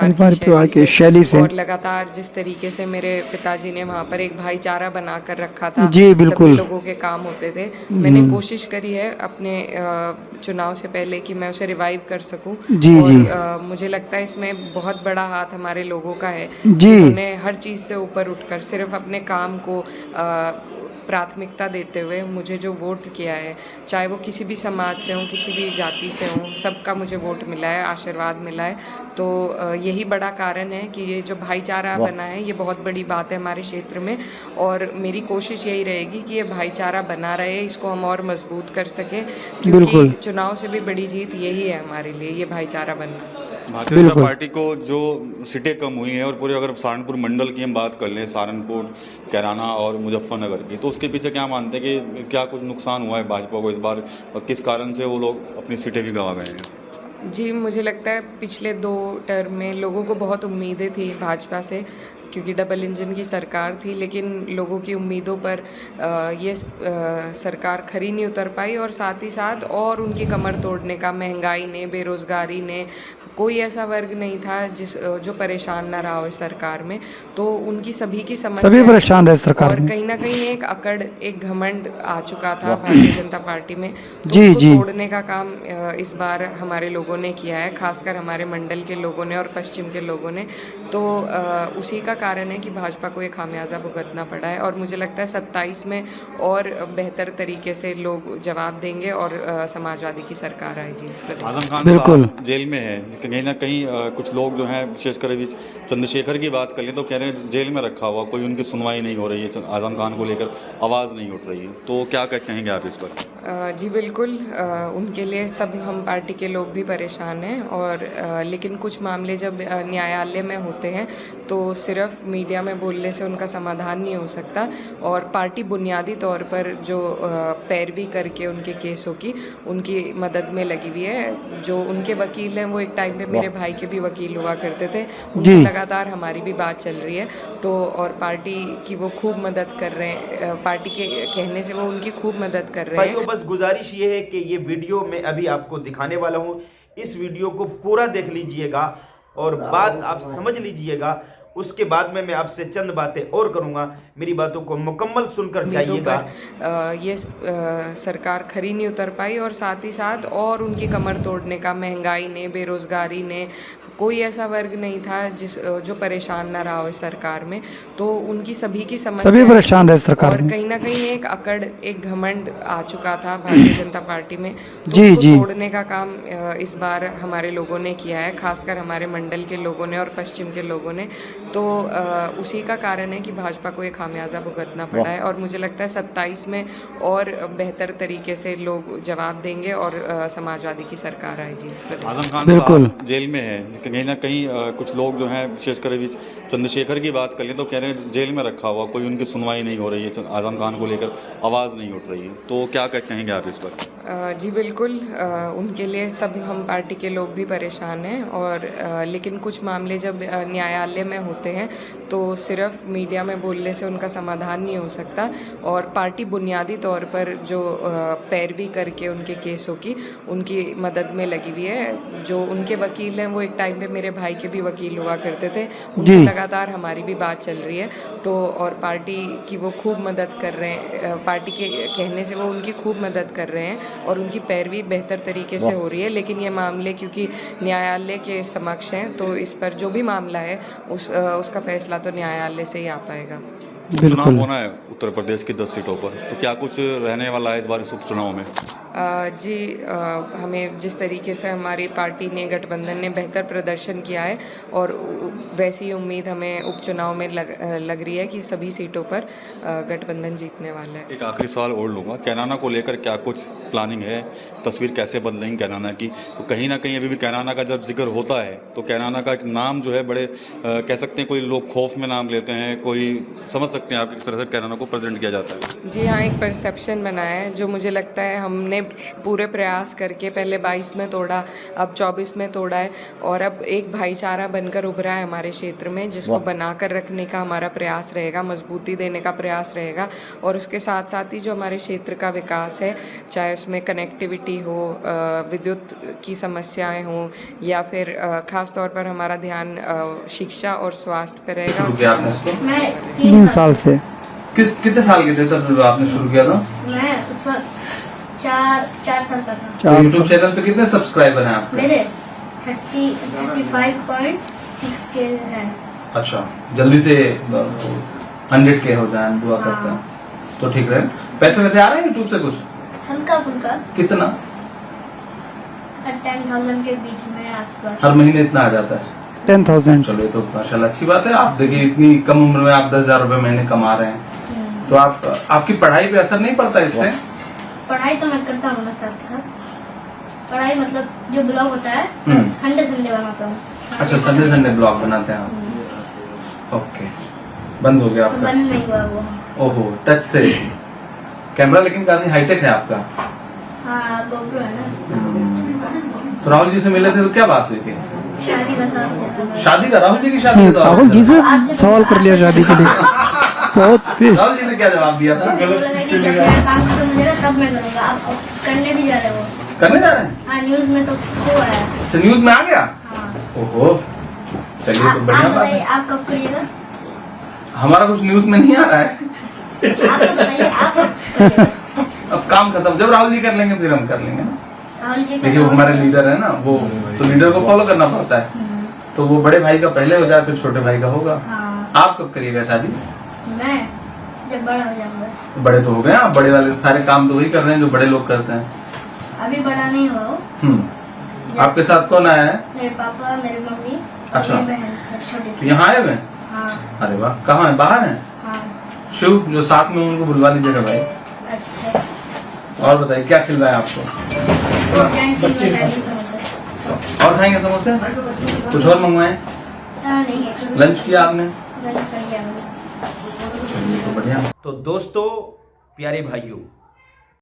की परिवार शैली की से शैली से। और लगातार जिस तरीके से मेरे पिताजी ने वहाँ पर एक भाईचारा बना कर रखा था, जी सभी बिल्कुल। लोगों के काम होते थे। मैंने हम्म, कोशिश करी है अपने चुनाव से पहले कि मैं उसे रिवाइव कर सकूं जी जी और मुझे लगता है इसमें बहुत बड़ा हाथ हमारे लोगों का है, जी जिन्होंने हर चीज़ से ऊपर उठकर सिर्फ अपने काम को प्राथमिकता देते हुए मुझे जो वोट किया है, चाहे वो किसी भी समाज से हों, किसी भी जाति से हों, सबका मुझे वोट मिला है, आशीर्वाद मिला है। तो यही बड़ा कारण है कि ये जो भाईचारा बना है, ये बहुत बड़ी बात है हमारे क्षेत्र में। और मेरी कोशिश यही रहेगी कि ये भाईचारा बना रहे, इसको हम और मजबूत कर सकें, क्योंकि बिल्कुल चुनाव से भी बड़ी जीत यही है हमारे लिए, ये भाईचारा बनना। भारतीय जनता बिल्कुल। पार्टी को जो सीटें कम हुई हैं और पूरे अगर सहारनपुर मंडल की हम बात कर लें, सहारनपुर, कैराना और मुजफ्फरनगर की, तो उसके पीछे क्या मानते हैं कि क्या कुछ नुकसान हुआ है भाजपा को इस बार और किस कारण से वो लोग अपनी सीटें भी गंवा गए हैं? जी, मुझे लगता है पिछले 2 टर्म में लोगों को बहुत उम्मीदें थी भाजपा से, क्योंकि डबल इंजन की सरकार थी, लेकिन लोगों की उम्मीदों पर सरकार खरी नहीं उतर पाई और साथ ही साथ और उनकी कमर तोड़ने का महंगाई ने, बेरोज़गारी ने, कोई ऐसा वर्ग नहीं था जो परेशान ना रहा हो इस सरकार में। तो उनकी सभी की सभी समस्याएँ थी परेशान रहे सरकार और में। कहीं न कहीं एक अकड़, एक घमंड आ चुका था भारतीय जनता पार्टी में। तो जी उसको जी तोड़ने का काम इस बार हमारे लोगों ने किया है, खासकर हमारे मंडल के लोगों ने और पश्चिम के लोगों ने। तो उसी का कारण है कि भाजपा को ये खामियाजा भुगतना पड़ा है और मुझे लगता है 27 में और बेहतर तरीके से लोग जवाब देंगे और समाजवादी की सरकार आएगी प्रदेश में। आजम खान बिल्कुल साहब जेल में है, लेकिन कहीं ना कहीं कुछ लोग जो हैं, विशेषकर अभी चंद्रशेखर की बात कर लें तो कह रहे हैं जेल में रखा हुआ, कोई उनकी सुनवाई नहीं हो रही है, आजम खान को लेकर आवाज़ नहीं उठ रही है, तो क्या कहेंगे आप इस पर? जी बिल्कुल, उनके लिए सब हम पार्टी के लोग भी परेशान हैं और लेकिन कुछ मामले जब न्यायालय में होते हैं तो सिर्फ मीडिया में बोलने से उनका समाधान नहीं हो सकता और पार्टी बुनियादी तौर पर जो पैरवी करके उनके केसों की उनकी मदद में लगी हुई है। जो उनके वकील हैं वो एक टाइम पे मेरे भाई के भी वकील हुआ करते थे, जी उनसे लगातार हमारी भी बात चल रही है। तो और पार्टी की वो खूब मदद कर रहे हैं, पार्टी के कहने से वो उनकी खूब मदद कर रहे हैं। भाइयों बस गुजारिश ये है कि ये वीडियो मैं अभी आपको दिखाने वाला हूं, इस वीडियो को पूरा देख लीजिएगा और बात आप समझ लीजिएगा। उसके बाद में मैं आपसे चंद बातें और करूंगा, मेरी बातों को मुकम्मल सुनकर जाइएगा। ये सरकार खरी नहीं उतर पाई और साथ ही साथ और उनकी कमर तोड़ने का, महंगाई ने, बेरोज़गारी ने, कोई ऐसा वर्ग नहीं था जो परेशान ना रहा हो इस सरकार में। तो उनकी सभी की सभी समस्याएँ परेशान थी रहे सरकार और में। कहीं न कहीं एक अकड़, एक घमंड आ चुका था भारतीय जनता पार्टी में। तो जी उसको जी तोड़ने का काम इस बार हमारे लोगों ने किया है, खासकर हमारे मंडल के लोगों ने और पश्चिम के लोगों ने। तो उसी का कारण है कि भाजपा को ये खामियाजा भुगतना पड़ा है और मुझे लगता है 27 में और बेहतर तरीके से लोग जवाब देंगे और समाजवादी की सरकार आएगी प्रदेश में। आजम खान बिल्कुल साहब जेल में है, लेकिन कहीं ना कहीं कुछ लोग जो हैं, विशेषकर अभी चंद्रशेखर की बात कर लें तो कह रहे हैं जेल में रखा हुआ, कोई उनकी सुनवाई नहीं हो रही है, आजम खान को लेकर आवाज़ नहीं उठ रही है, तो क्या कहेंगे आप इस पर? जी बिल्कुल, उनके लिए सब हम पार्टी के लोग भी परेशान हैं और लेकिन कुछ मामले जब न्यायालय में होते हैं तो सिर्फ मीडिया में बोलने से उनका समाधान नहीं हो सकता और पार्टी बुनियादी तौर पर जो पैरवी करके उनके केसों की उनकी मदद में लगी हुई है। जो उनके वकील हैं वो एक टाइम पे मेरे भाई के भी वकील हुआ करते थे, उनसे जी लगातार हमारी भी बात चल रही है। तो और पार्टी की वो खूब मदद कर रहे हैं, पार्टी के कहने से वो उनकी खूब मदद कर रहे हैं और उनकी पैरवी बेहतर तरीके से हो रही है। लेकिन ये मामले क्योंकि न्यायालय के समक्ष हैं तो इस पर जो भी मामला है उसका फैसला तो न्यायालय से ही आ पाएगा। उपचुनाव बिल्कुल। होना है उत्तर प्रदेश की 10 सीटों पर, तो क्या कुछ रहने वाला है इस बार इस उपचुनाव में? जी, हमें जिस तरीके से हमारी पार्टी ने, गठबंधन ने बेहतर प्रदर्शन किया है और वैसी ही उम्मीद हमें उपचुनाव में लग रही है कि सभी सीटों पर गठबंधन जीतने वाला है। एक आखिरी सवाल और लूँगा, कैराना को लेकर क्या कुछ प्लानिंग है? तस्वीर कैसे बदलेंगी कैराना की? तो कहीं ना कहीं अभी भी कैराना का जब जिक्र होता है तो कैराना का एक नाम जो है बड़े कह सकते हैं, कोई लोग खौफ में नाम लेते हैं, कोई समझ सकते हैं आप किस तरह से कैराना को प्रेजेंट किया जाता है। जी हाँ, एक परसेप्शन बना है जो मुझे लगता है हमने पूरे प्रयास करके पहले 22 में तोड़ा, अब 24 में तोड़ा है, और अब एक भाईचारा बनकर उभरा है हमारे क्षेत्र में, जिसको बनाकर रखने का हमारा प्रयास रहेगा, मजबूती देने का प्रयास रहेगा। और उसके साथ साथ ही जो हमारे क्षेत्र का विकास है, चाहे उसमें कनेक्टिविटी हो, विद्युत की समस्याएं हो, या फिर खास तौर पर हमारा ध्यान शिक्षा और स्वास्थ्य पर रहेगा। शुरू किया आपने इसको? मैं 3 साल से। कितने साल के थे तब आपने शुरू किया था? मैं उस वक्त 4 साल का था। चार यूट्यूब चैनल पे कितने सब्सक्राइबर हैं आपके? मेरे 35.6 के हैं। अच्छा, जल्दी से 100 के हो जाए, दुआ करते हैं तो ठीक रहे। पैसे वैसे आ रहे हैं यूट्यूब से कुछ? हल्का फुल्का कितना? 10,000 के बीच में आसपास। हर महीने इतना आ जाता है? 10,000। चलो ये तो माशाल्लाह अच्छी बात है। आप देखिए इतनी कम उम्र में आप 10,000 रुपए महीने कमा रहे हैं, तो आपकी पढ़ाई पे असर नहीं पड़ता इससे? पढ़ाई तो मैं करता हूँ ना साथ साथ। पढ़ाई मतलब जो ब्लॉग होता है संडे बनाता हूँ। अच्छा, संडे ब्लॉग बनाते हैं आप? ओके, बंद हो गया आपका? बंद नहीं हुआ वो। ओहो, टच से कैमरा लेकिन काफी हाईटेक है आपका। हाँ, GoPro है ना। तो राहुल जी से मिले थे तो क्या बात हुई थी? शादी का सवाल किया था। शादी का? राहुल जी की शादी का राहुल जी से आपसे सवाल कर लिया शादी के लिए। बहुत तेज। राहुल जी ने क्या जवाब दिया था? बोला था कि जब मेरा काम खत्म हो जाएगा तब मैं करूँगा। आप करने भी जा रहे हो? करने जा रहे हैं? हाँ, न्यूज में तो वो आया। अच्छा, न्यूज में आ गया? हाँ। ओहो, चलिए तो बढ़िया आप बात बताइए, है। आप कब करिएगा? हमारा कुछ न्यूज में नहीं आ रहा है। आप तो बताइए, आप कब करिएगा? अब काम खत्म, जब राहुल जी कर लेंगे फिर हम कर लेंगे ना। राहुल जी का देखिए वो हमारे लीडर है ना, वो तो लीडर को फॉलो करना पड़ता है। तो वो बड़े भाई का पहले हो जाए फिर छोटे भाई का होगा। हाँ, आप कब करिएगा शादी? मैं जब बड़ा हो जाऊंगा। बड़े तो हो गए आप, बड़े वाले सारे काम तो वही कर रहे हैं जो बड़े लोग करते हैं। अभी बड़ा नहीं हुआ हो। आपके साथ कौन आया है? मेरे पापा, मेरी मम्मी और अच्छा। मेरी बहन छोटी तो सी। यहाँ आए हुए हैं? हाँ अरे वाह, कहाँ है? बाहर है? हाँ। शिव जो साथ में उनको बुलवा लीजिएगा भाई। अच्छा, और बताइए क्या खिलवाए आपको? कैंटीन में मैगी समोसा। और खाएंगे समोसे? कुछ और मंगवाए? हाँ, नहीं लंच किया आपने? लंच कर लिया मैंने। चलिए तो बढ़िया। तो दोस्तों, प्यारे भाइयों,